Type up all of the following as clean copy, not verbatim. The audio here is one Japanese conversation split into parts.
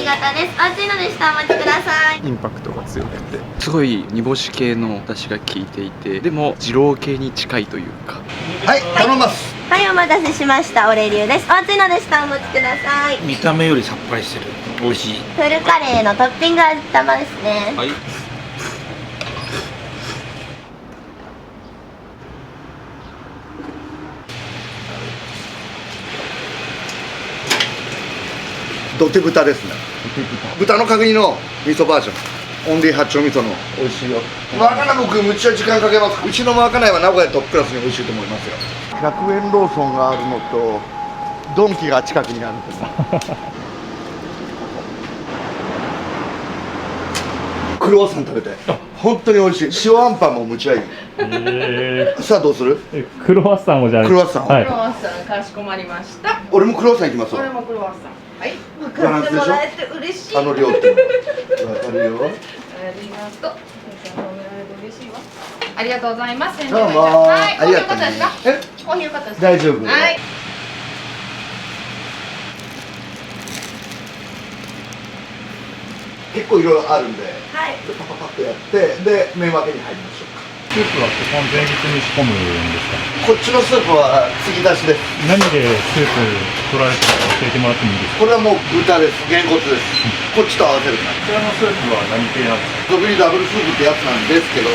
型です。熱いので下お待ちください。インパクトが強くてすごい煮干し系の出汁が効いていて、でも二郎系に近いというか。はい、頼みます。はい、お待たせしました。オレ流です。熱いので下お持ちください。見た目よりさっぱりしてる。美味しい。フルカレーのトッピング味玉ですね。はい。土手豚ですね。豚の角煮の味噌バージョン。オンリー八丁味噌の美味しいよ。まかない僕むっちゃ時間かけます。うちのまかないは名古屋トップクラスに美味しいと思いますよ。100円ローソンがあるのとドンキが近くにあるんですクロワッサン食べて本当に美味しい。塩あんパンもむちゃいい。さあどうする？クロワッサンをじゃあ。クロワッサン、はい、クロワッサンかしこまりました。俺もクロワッサンいきますわ。俺もクロワッサン。はい。バランスでしょ？もらえて嬉しい。あの量ってわかるよ。ありがとう。嬉しいわ。ありがとうございます。どうもはい。ありがとうね。コーヒーよかったですか？大丈夫。はい。結構いろいろあるんで、はい。パパパッとやってで麺分けに入りましょうか。スープは基本前日に仕込むんですか？こっちのスープは継ぎ出しです。何でスープ取られてるか教えてもらってもいいですか？これはもう豚です。げんこつです。こっちと合わせるから。こちらのスープは何系なんですか？ドビリダブルスープってやつなんですけど、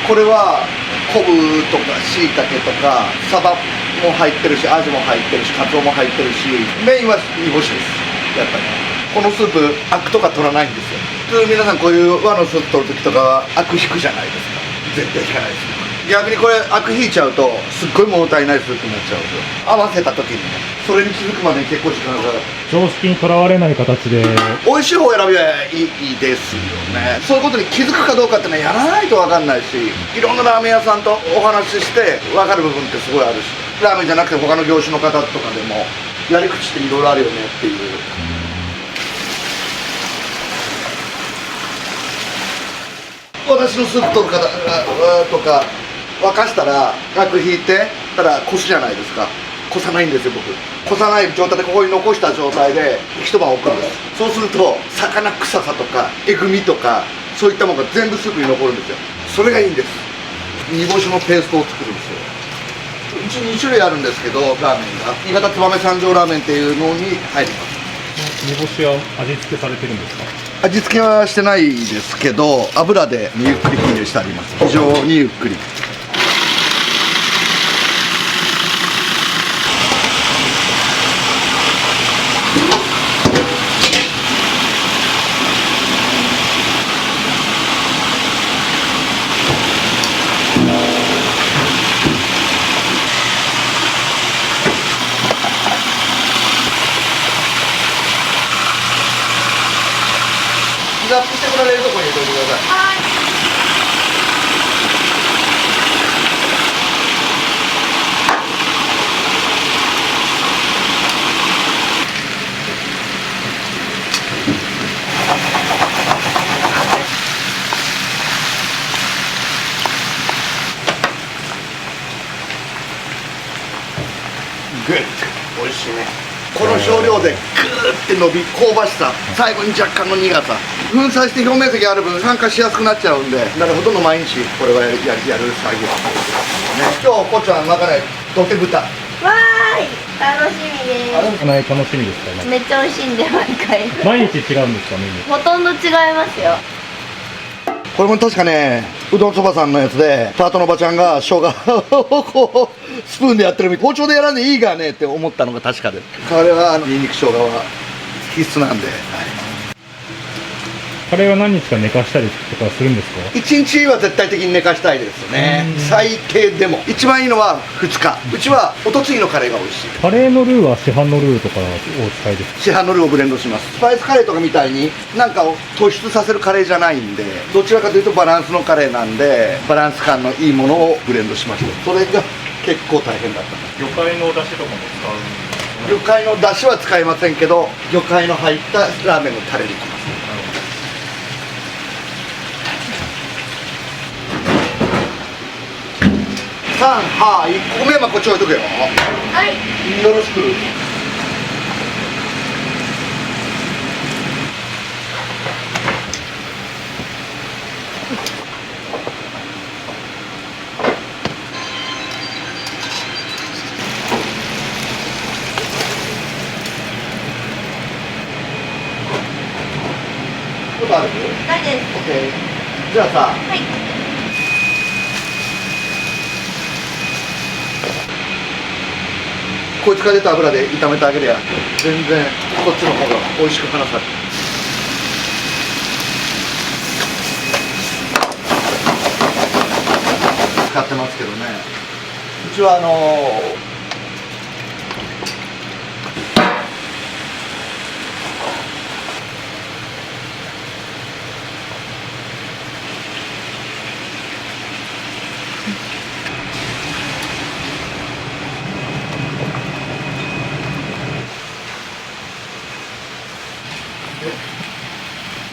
これは昆布とか椎茸とかサバも入ってるし、アジも入ってるし、カツオも入ってるし、メインは煮干しです。やっぱりこのスープアクとか取らないんですよ。普通皆さんこういう和のスープ取る時とかはアク引くじゃないですか。絶対引かないです。逆にこれアク引いちゃうとすっごい物足りないスープになっちゃうんですよ。合わせた時にね、それに気づくまでに結構時間がかかる。常識にとらわれない形で。美味しい方を選びはいいですよね。そういうことに気づくかどうかってね、やらないと分かんないし、いろんなラーメン屋さんとお話しして分かる部分ってすごいあるし、ラーメンじゃなくて他の業種の方とかでもやり口っていろいろあるよねっていう。私のスープ取る方とか沸かしたらアク引いてたらこすじゃないですか。こさないんですよ僕。こさない状態でここに残した状態で一晩置くんです。そうすると魚臭さとかえぐみとかそういったものが全部スープに残るんですよ。それがいいんです。煮干しのペーストを作るんですよ。うち2種類あるんですけど、ラーメンが新潟燕三条ラーメンっていうのに入ります。煮干しは味付けされてるんですか？味付けはしてないですけど、油でゆっくり火入れしてあります。非常にゆっくり。ラップしてくれるところに入れておいてください。はい。グッと美味しいね。この少量でグーって伸び、香ばしさ、最後に若干の苦さ、粉砕して表面積ある分酸化しやすくなっちゃうんで、だからほとんど毎日これはやる作業ね。今日こっちゃんまかない土手豚。わーい。楽しみでない楽しみですかす。めっちゃ美味しいんで毎回。毎日違うんですかメニュー？ほとんど違いますよ。これも確かね、うどんそばさんのやつでパートのおばちゃんが生姜をこうスプーンでやってるみたい、包丁でやらんでいいがねって思ったのが確かで、これはニンニク生姜は必須なんで、カレーは何日か寝かしたりとかするんですか1日は絶対的に寝かしたいですね。最低でも一番いいのは2日。うちはおとついのカレーが美味しい。カレーのルーは市販のルーとかをお使いですか？市販のルーをブレンドします。スパイスカレーとかみたいになんかを突出させるカレーじゃないんで、どちらかというとバランスのカレーなんで、バランス感のいいものをブレンドしました。それが結構大変だった。魚介の出汁とかも使う？魚介の出汁は使いませんけど、魚介の入ったラーメンのタレにいきます。はい、1個目はこっち置いとくよ。はい。よろしく。丈夫？大丈夫です。 OK。じゃあさ、はい。こいつが出た油で炒めてあげるや。全然こっちの方が美味しく話される。使ってますけどね。うちは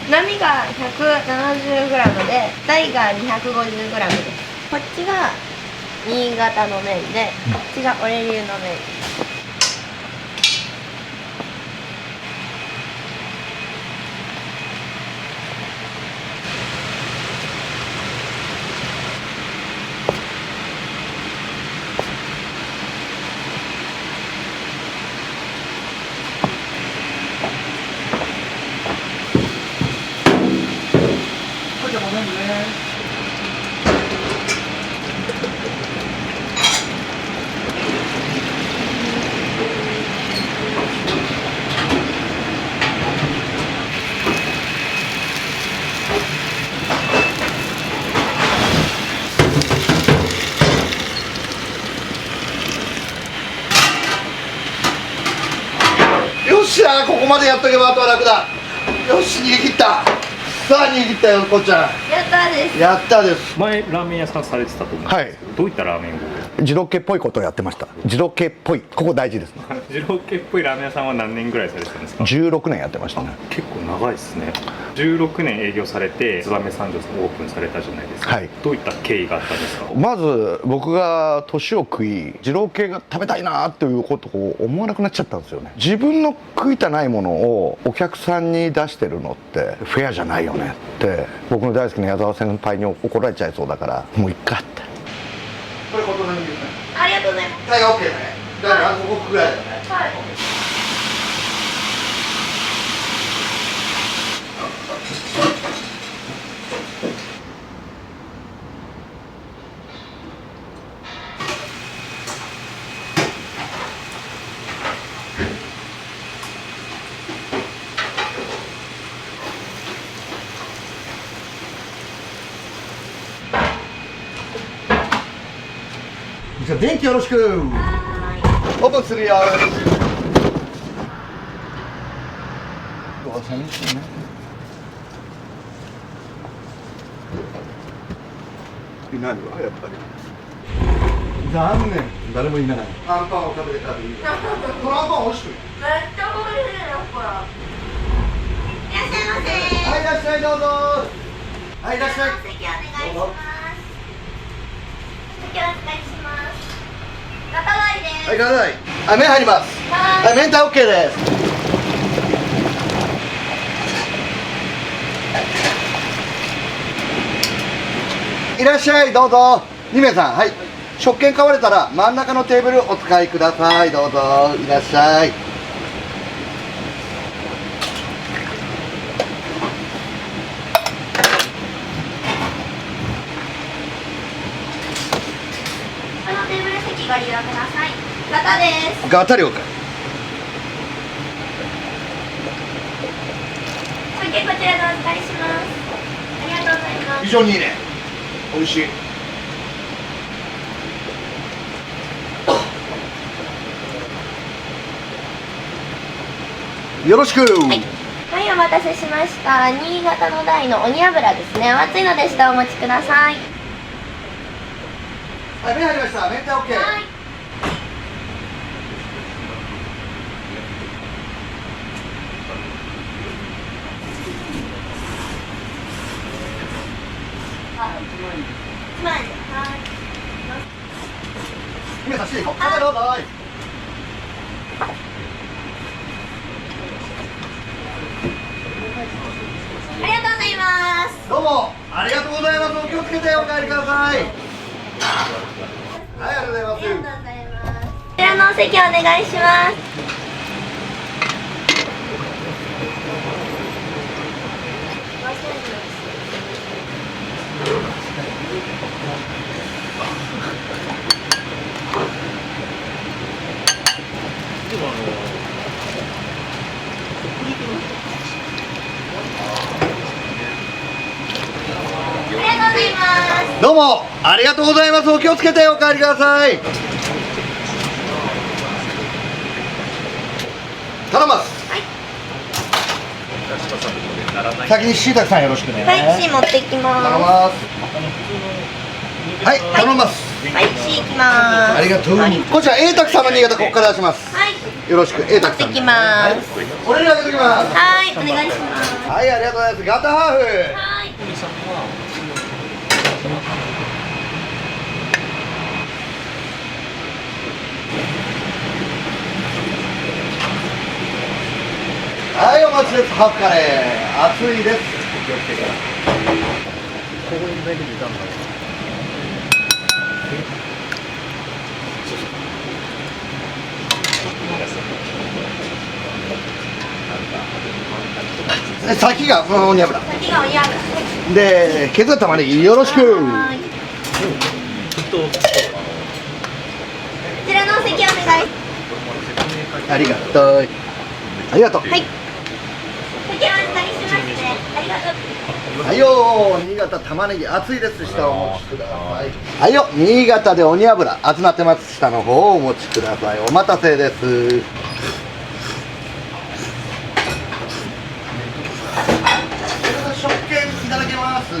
波が 170g で大が 250g です。こっちが新潟の麺で、こっちが俺流の麺。これじゃごめんね。よっしゃー、ここまでやっとけばあとは楽だ。よし、逃げ切った。さあ逃げ切ったよ、こっちゃん。やったです。やったです。前ラーメン屋さんされてたと思うんですけど、どういったラーメンを？二郎系っぽいことをやってました。二郎系っぽい、ここ大事ですね。二郎系っぽいラーメン屋さんは何年ぐらいされてたんですか16年やってましたね。結構長いですね。16年営業されて燕三条さんオープンされたじゃないですか、はい、どういった経緯があったんですか？まず僕が年を食い二郎系が食べたいなっていうことを思わなくなっちゃったんですよね。自分の食いたないものをお客さんに出してるのってフェアじゃないよねって僕の大好きな矢沢先輩に怒られちゃいそうだからもういっかって。これことなんですね。ありがとうございます。はい、OK ね。だからここぐらいだね。はい。じゃあ電気よろしく。オープンするよ。うわ、寂しいね。いないわ、やっぱり。残念、誰もいない。アンパンを食べてたらいいよ。このアンパン美味しく。めっちゃ美味しいよ、これ。いらっしゃいませ。はい、いらっしゃい、どうぞ。はい、いらっしゃい。お席お願いします。お席お願いします。ガタガイです。はい、ガタガイ。はい、麺入ります。はい、明太 OK です。いらっしゃい、どうぞ。2名さん、はい。食券買われたら真ん中のテーブルお使いください。どうぞ、いらっしゃい。このテーブル席ご利用ください。ガタです。ガタ了解。お席こちらでお預かりします。ありがとうございます。非常にいいね。美味しい。よろしく。はい、はい、お待たせしました。新潟の大の鬼油ですね。お熱いので下お持ちください。はい、麺入りました。明太 OK。はい。1万円です。はい。皆さん、ここからどうぞ。ありがとうございます。どうもありがとうございます。お気をつけてお帰りください。はい、ありがとうございます。ありがとうございます。こちらのお席お願いします。ご注どうもありがとうございます。お気をつけてお帰りください。頼みます。先に椎茸さんよろしくね。はい、C 持ってきま頼みす。ます。はい、頼みます。はい、C いきます。ありがとう。こちら A タクさんの新潟ここから出します。はい、よろしく A タクさん。持ってきます。俺にあげときます。はい、お願いします。はい、ありがとうございます。ガタハーフ。はい。はい、お待ちです。ハーフカレー熱いです。先が鬼油次がおやぶ。で、削った玉ねぎよろしく。はい。こちらのお席お願い。ありがとう。ありがとう。はい。席お預かりしますね。ありがとう。はいよ、新潟玉ねぎ熱いです。下をお持ちください。はいよ、新潟で鬼油熱なってます。下の方をお持ちください。お待たせです。食券いただきます。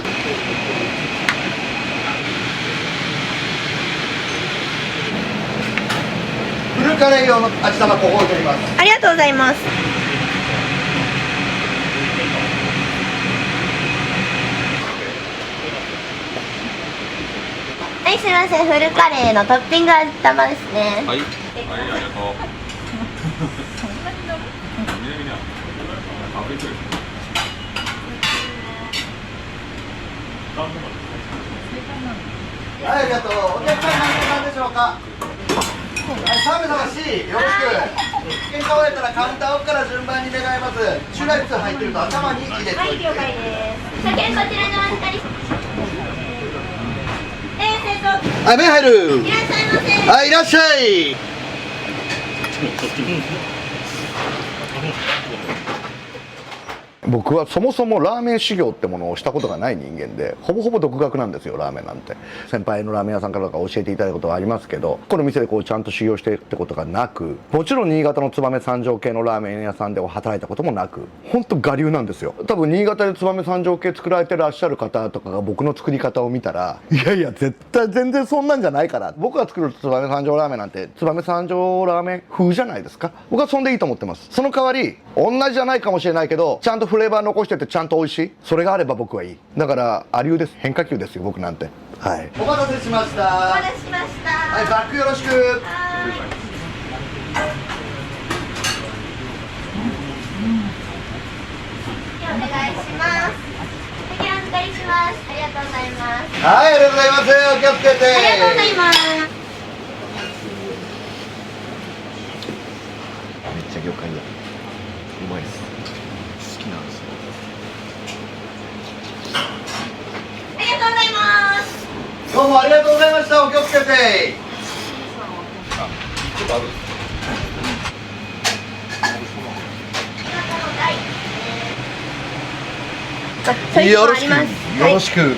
フルカレー用の味玉ここ置いております。ありがとうございます。はい、すみません。フルカレーのトッピング味玉ですね。はい、はい、ありがとう。はい、ありがとう。お客さん何でしょうか。はい、澤部様 C よろしく。試験が終えたらカウンター奥から順番に願います。中来通入ってると頭に入れておいて。はい、了解です。車券こちらにお預かりします。はい、麺入る。いらっしゃいませ。はい、いらっしゃい。僕はそもそもラーメン修行ってものをしたことがない人間で、ほぼほぼ独学なんですよ、ラーメンなんて。先輩のラーメン屋さんからとか教えていただいたことはありますけど、この店でこうちゃんと修行してってことがなく、もちろん新潟の燕三条系のラーメン屋さんでは働いたこともなく、ほんと我流なんですよ。多分新潟で燕三条系作られてらっしゃる方とかが僕の作り方を見たら、いやいや絶対全然そんなんじゃないから、僕が作る燕三条ラーメンなんて燕三条ラーメン風じゃないですか。僕はそんでいいと思ってます。その代わり同じじゃないかもしれないけど、ちゃんとフレーバー残しててちゃんと美味しい、それがあれば僕はいい。だからアリューです。変化球ですよ僕なんて。はい、お待たせしました。お待たせしました。はい、バックよろしく。はい。お願いします。席お預かりします。ありがとうございます。はい、ありがとうございます。お気をつけて。ありがとうございます。めっちゃ魚介や。うまいっす。好きなんですよ。ありがとうございます。どうもありがとうございました。お気をつけて。ちょっとある。よろしく。よろしく。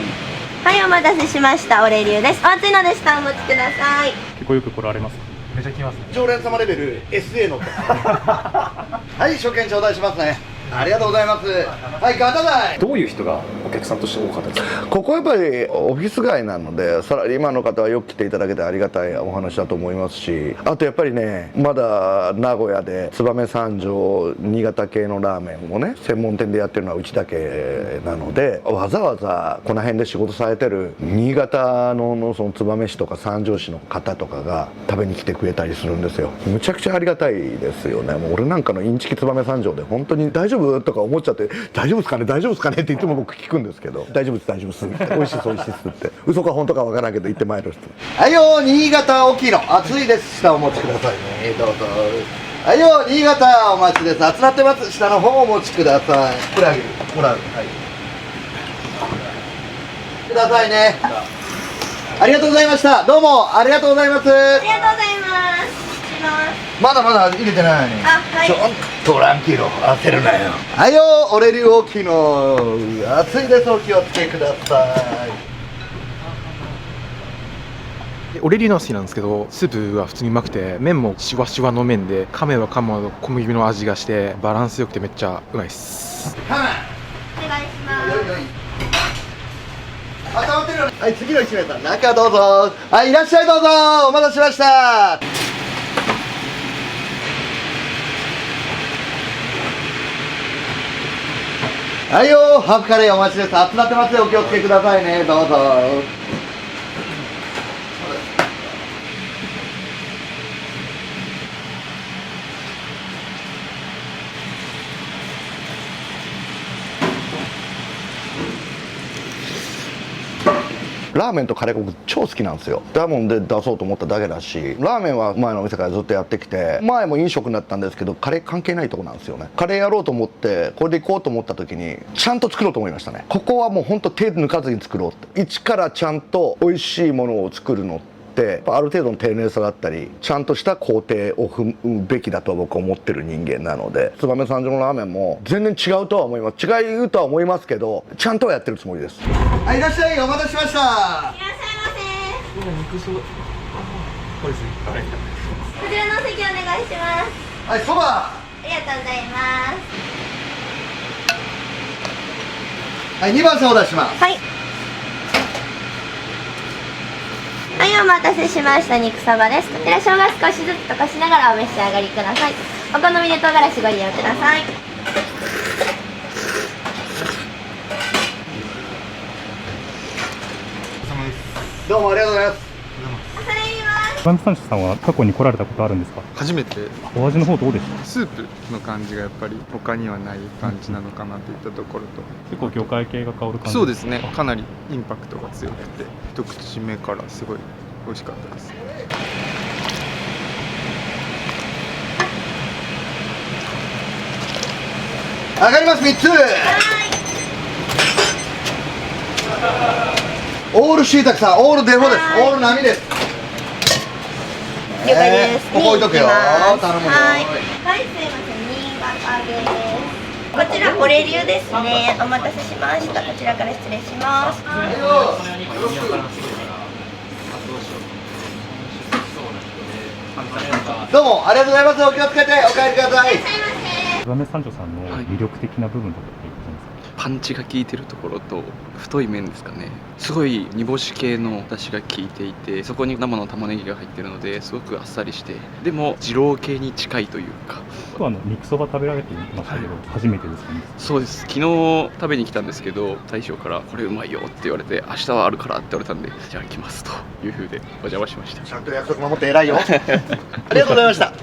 はい、お待たせしました。オレリュウです。お熱いので下お持ちください。結構よく来られますか？めちゃ来ますね。常連様レベル SA のはい、初見頂戴しますね。ありがとうございます。はい、ガタダイ。どういう人がお客さんとして多かったですか？ここはやっぱりオフィス街なので、サラリーマンの方はよく来ていただけてありがたいお話だと思いますし、あとやっぱりね、まだ名古屋で燕三条新潟系のラーメンもね専門店でやってるのはうちだけなので、わざわざこの辺で仕事されてる新潟のその燕市とか三条市の方とかが食べに来てくれたりするんですよ。むちゃくちゃありがたいですよね。もう俺なんかのインチキ燕三条で本当に大丈夫とか思っちゃって、大丈夫ですかね大丈夫ですかねっていつも僕聞くんですけど、大丈夫です大丈夫ですって、美味しいです美味しいですって、嘘か本当かわからんけど言ってまいる人。はいよ、新潟大きいの熱いです。下お持ちくださいね。どうぞ。はいよ、新潟お待ちです。熱なってます。下の方お持ちください。これあげる。もらう。はい。くださいね。ありがとうございました。どうもありがとうございます。ありがとうございます。します。まだまだ入れてない。あ、はい。トランキロ、焦るなよ。はいよ、俺流大きいの熱いです。お気をつけください。俺流の好きなんですけど、スープは普通にうまくて、麺もシワシワの麺で、噛めば噛むほど小麦の味がしてバランス良くてめっちゃうまいっす。お願いします。固まってるよ。はい、次の1名さん、中どうぞ。はい、いらっしゃい、どうぞ。お待たせしました。はいよ、ハーフカレーお待ちです。熱なってますよ、お気をつけくださいね、どうぞ。ラーメンとカレー僕超好きなんですよ。だもんで出そうと思っただけだし、ラーメンは前のお店からずっとやってきて、前も飲食になったんですけど、カレー関係ないとこなんですよね。カレーやろうと思ってこれで行こうと思った時にちゃんと作ろうと思いましたね。ここはもうほんと手抜かずに作ろうって、一からちゃんと美味しいものを作るのってある程度の丁寧さだったりちゃんとした工程を踏むべきだと僕は思ってる人間なので、燕三条のラーメンも全然違うとは思います。違うとは思いますけど、ちゃんとはやってるつもりです。はい、いらっしゃい、お待たせしました。いらっしゃいませ。こちらのお席お願いします。はい、そば。ありがとうございます。はい、2番さんお出しします。はい。はい、お待たせしました。肉そばです。こちら生姜少しずつ溶かしながらお召し上がりください。お好みで唐辛子ご利用ください。どうもありがとうございます。恐れ入ります。燕三条さんは過去に来られたことあるんですか？初めて。お味の方どうでした？スープの感じがやっぱり他にはない感じなのかなといったところと、結構魚介系が香る感じ。そうですね、かなりインパクトが強くて一口目からすごい美味しかったです。上がります、3つ。オールシータクさん、オールデフォです。オール波です。了解です。ここ置いとくよ。はい、頼むよ。はい、すいません、新潟です。こちら俺流ですね。お待たせしました。こちらから失礼します。どうもありがとうございます。お気をつけてお帰りください。燕三条さんの魅力的な部分とかっていうことですか？パンチが効いてるところと太い麺ですかね。すごい煮干し系の出汁が効いていて、そこに生の玉ねぎが入ってるのですごくあっさりして、でも二郎系に近いというか。今日肉そば食べられてましたけど、初めてですかね？そうです。昨日食べに来たんですけど、大将からこれうまいよって言われて、明日はあるからって言われたんで、じゃあ来ますという風でお邪魔しました。ちゃんと約束守って偉いよ。ありがとうございました。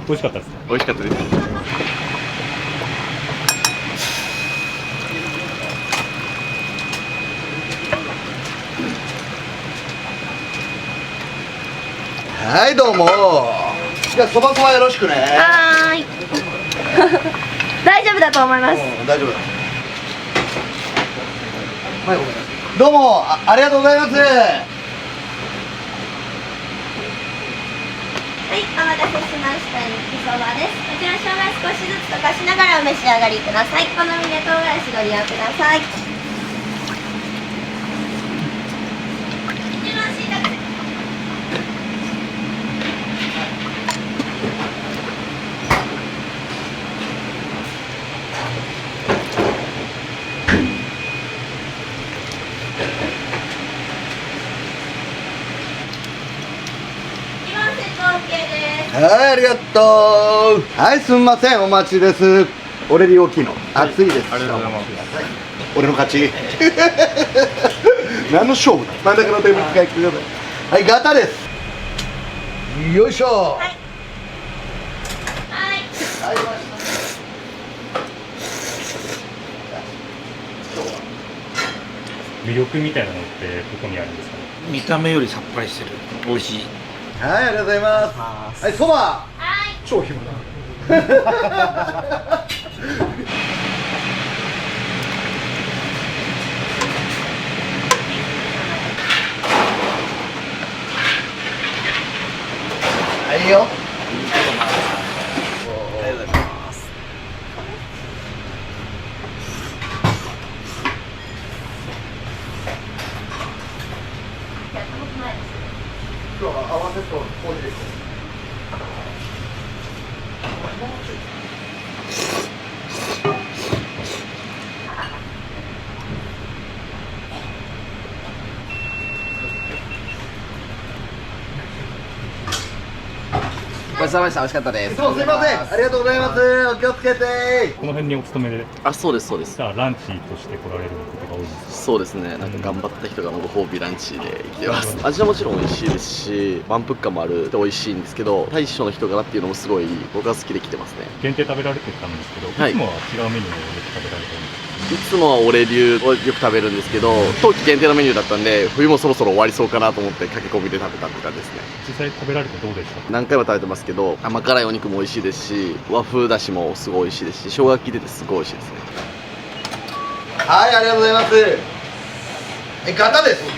美味しかったですね。美味しかったです。はいどうも。じゃあそばよろしくね。はーい。大丈夫だと思います。大丈夫だ。はい、ごめんなさい。どうもありがとうございます。はい、お待たせしました。肉そばです。こちら生姜少しずつ溶かしながらお召し上がりください。お好みで唐辛子ご利用ください。はい、ありがとう。はい、すみません、お待ちです。俺に大きいの。熱いです。ありがとうございます。俺の勝ち。何の勝負だ。真ん中のテーブル使いください。はい、ガタです。よいしょ。はい。はい。魅力みたいなのってどこにあるんですかね？見た目よりさっぱりしてる。美味しい。はい、ありがとうございます。はい、そば。超暇だ。はいよ。ありがとうございます。さまでした。美味しかったです。いつもすいません、ありがとうございます。お気をつけて。この辺にお勤めで、あ、そうですそうです。じゃあランチとして来られることが多いですか？そうですね。なんか頑張った人がご褒美ランチで来てます。味はもちろん美味しいですし、満腹感もあるで美味しいんですけど、大将の人柄っていうのもすごい僕は好きで来てますね。限定食べられてたんですけど、はいいつもは違うメニューをよく食べられてるんですか？いつもは俺流をよく食べるんですけど、冬季限定のメニューだったんで、冬もそろそろ終わりそうかなと思って駆け込みで食べたって感じですね。実際食べられてどうでしたか？何回も食べてますけど、甘辛いお肉も美味しいですし、和風だしもすごい美味しいですし、生姜効いててすごい美味しいですね。はい、ありがとうございます。ガタです。こ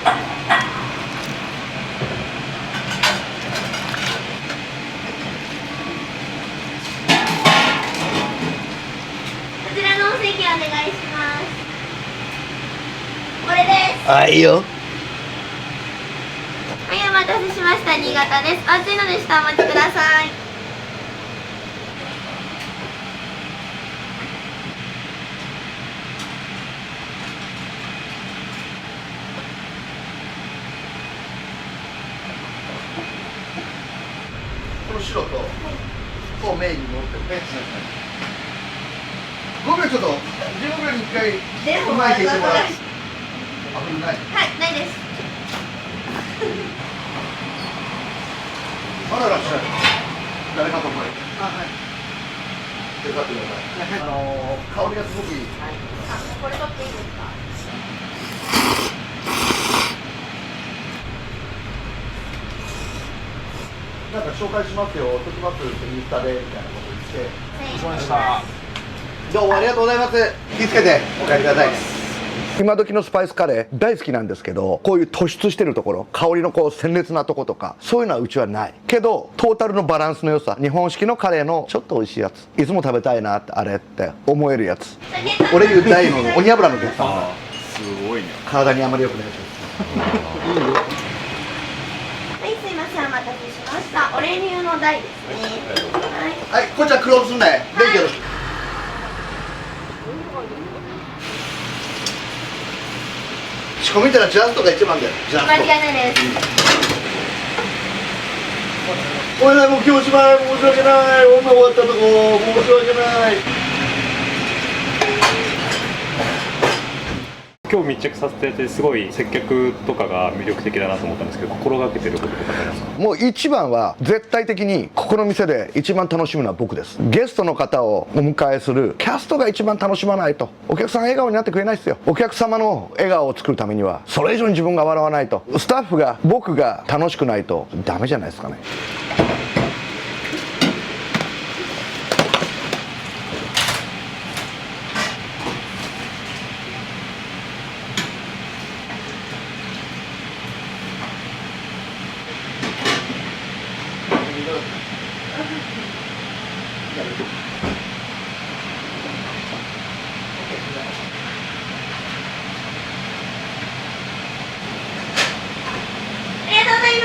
ちらのお席お願いします。これです。はいよ。はい、お待たせしました。新潟です。熱いので下お待ちください。この白とメインに乗ってるね。5秒ちょっと15秒に1回うまいって言ってもらう。あ、これない。はい、ないです。まだいらっしゃる。誰かと思え。あ、はい。手伝ってください。香りがすごくいい。あ、これ取っていいですか？なんか紹介しますよ。ときますってインスタでみたいなこと言って。そうでした。どうもありがとうございます。気をつけてお帰りください。今時のスパイスカレー大好きなんですけど、こういう突出してるところ、香りのこう鮮烈なとことか、そういうのはうちはないけど、トータルのバランスの良さ、日本式のカレーのちょっと美味しいやつ、いつも食べたいなってあれって思えるやつ。俺言う大の鬼油の結果あ、すごいね。体にあまり良くないやつです。はい、すいません、お待たせしました。オレ流の台ですね。はい。はい、こっちはクローズすんなよ。電気よろしく。仕込みたらジャズとか一番だよ。ジャズと。間違いないです。おいらもう今日しまい、申し訳ない。女終わったとこ、申し訳ない。今日密着させててすごい接客とかが魅力的だなと思ったんですけど、心がけてることとかありますか？もう一番は絶対的にここの店で一番楽しむのは僕です。ゲストの方をお迎えするキャストが一番楽しまないとお客さん笑顔になってくれないですよ。お客様の笑顔を作るためにはそれ以上に自分が笑わないと、スタッフが僕が楽しくないとダメじゃないですかね。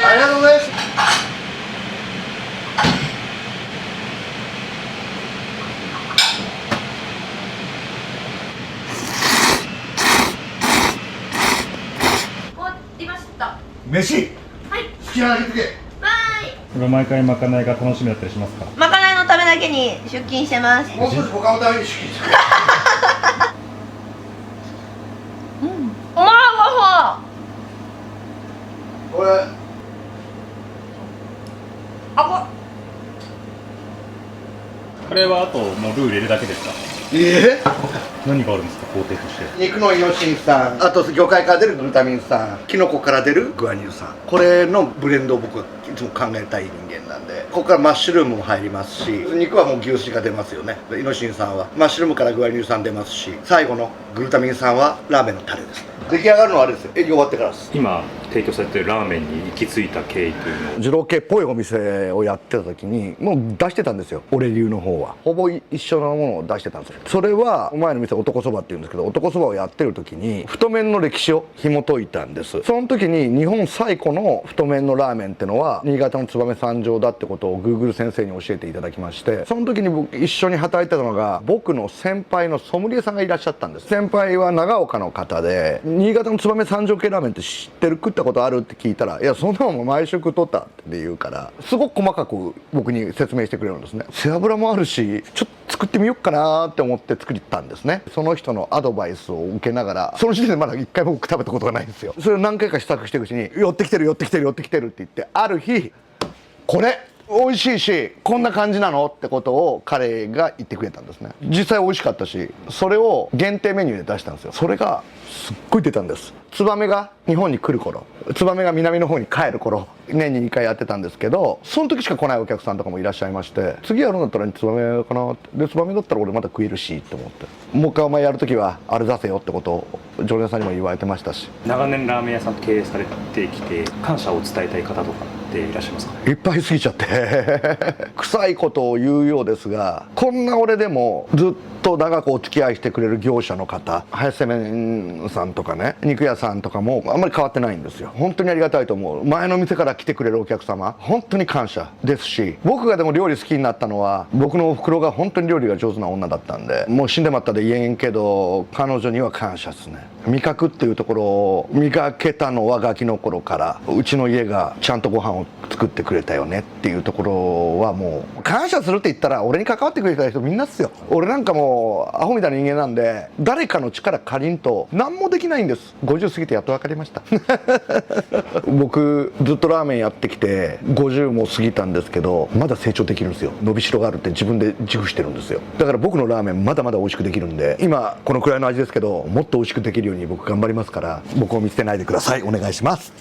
ありがとうございます。終わりました。飯。はい。好きなだけつけ。バイ。毎回まかないが楽しみだったりしますか？まかないのためだけに出勤してます。もう少し他のために出勤して。うん。うまい。これ。あ、カレーはあともうルー入れるだけですか？何があるんですか、工程として？肉のイノシン酸、あと魚介から出るグルタミン酸、キノコから出るグアニル酸、これのブレンドを僕はいつも考えたい人間なんで、ここからマッシュルームも入りますし、肉はもう牛脂が出ますよね。イノシン酸はマッシュルームからグアニル酸出ますし、最後のグルタミン酸はラーメンのタレですね。出来上がるのはあれですよ、営業終わってからです。今提供されてるラーメンに行き着いた経緯というのを。二郎系っぽいお店をやってた時にもう出してたんですよ。俺流の方はほぼ一緒のものを出してたんですよ。それは前の店男そばっていうんですけど、男そばをやってる時に太麺の歴史を紐解いたんです。その時に日本最古の太麺のラーメンってのは新潟の燕三条だってことことを Google 先生に教えていただきまして、その時に僕一緒に働いてたのが僕の先輩のソムリエさんがいらっしゃったんです。先輩は長岡の方で、新潟の燕三条系ラーメンって知ってる、食ったことあるって聞いたら、いやそんなのも毎食食っとったって言うから、すごく細かく僕に説明してくれるんですね。背脂もあるしちょっと作ってみようかなって思って作ったんですね。その人のアドバイスを受けながら、その時点でまだ一回僕食べたことがないんですよ。それを何回か試作していくうちに、寄ってきてる寄ってきてる寄ってきてるって言って、ある日これ美味しいしこんな感じなのってことを彼が言ってくれたんですね。実際美味しかったし、それを限定メニューで出したんですよ。それがすっごい出たんです。ツバメが日本に来る頃、ツバメが南の方に帰る頃、年に2回やってたんですけど、その時しか来ないお客さんとかもいらっしゃいまして、次やるんだったらツバメかなって、でツバメだったら俺まだ食えるしって思って、もう一回お前やる時はあれ出せよってことを常連さんにも言われてましたし。長年ラーメン屋さん経営されてきて、感謝を伝えたい方とかっていらっしゃいますか？いっぱい過ぎちゃって臭いことを言うようですが、こんな俺でもずっと長くお付き合いしてくれる業者の方、林製麺さんとかね、肉屋さんとかもあんまり変わってないんですよ。本当にありがたいと思う。前の店から来てくれるお客様本当に感謝ですし、僕がでも料理好きになったのは僕のおふくろが本当に料理が上手な女だったんで、もう死んでまったで言えんけど彼女には感謝ですね。味覚っていうところを磨けたのはガキの頃から、うちの家がちゃんとご飯を作ってくれたよねっていうところは、もう感謝するって言ったら俺に関わってくれた人みんなっすよ。俺なんかもうアホみたいな人間なんで、誰かの力借りんと何もできないんです。50過ぎてやっと分かりました僕ずっとラーメンやってきて50も過ぎたんですけど、まだ成長できるんですよ。伸びしろがあるって自分で自負してるんですよ。だから僕のラーメンまだまだ美味しくできるんで、今このくらいの味ですけどもっと美味しくできるように僕頑張りますから、僕を見捨てないでください。お願いします。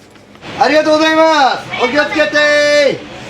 ありがとうございます。お気をつけて。